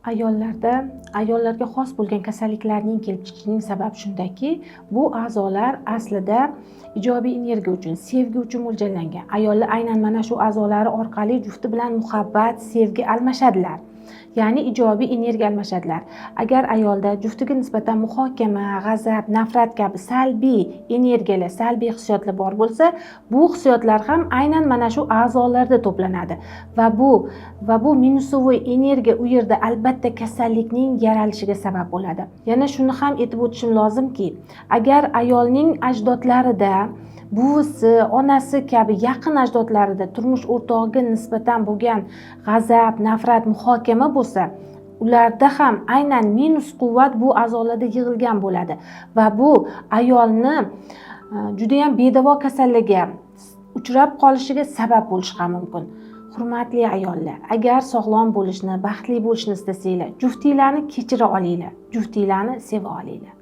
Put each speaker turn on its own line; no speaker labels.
Ayollarga xos bo'lgan kasalliklarning kelib chiqishining sababi shundaki, bu a'zolar aslida ijobiy energiya uchun, sevgi uchun mo'ljallangan. Ayollar aynan mana shu a'zolari orqali jufti bilan muhabbat, sevgi almashadilar. Ya'ni ijobiy energiya almashadilar. Agar ayolda juftiga nisbatan muhokama, g'azab, nafrat kabi salbiy energiyalar, salbiy hissiyotlar bor bo'lsa, bu hissiyotlar ham aynan mana shu a'zolarda to'planadi va bu minusovoy energiya u yerda albatta kasallikning yaralishiga sabab bo'ladi. Yana shuni ham aytib o'tishim lozimki, agar ayolning ajdodlarida buvisi, onasi kabi yaqin ajdodlarida turmush o'rtog'iga nisbatan bo'lgan g'azab, nafrat, muhokama bo'lsa, ularda ham aynan minus quvvat bu a'zolarda yig'ilgan bo'ladi va bu ayolni juda ham bedavo kasallikka uchrab qolishiga sabab bo'lishi ham mumkin. Hurmatli ayollar, agar sog'lom bo'lishni, baxtli bo'lishni istasanglar, juftinglarni kechira olinglar, juftinglarni seva olinglar.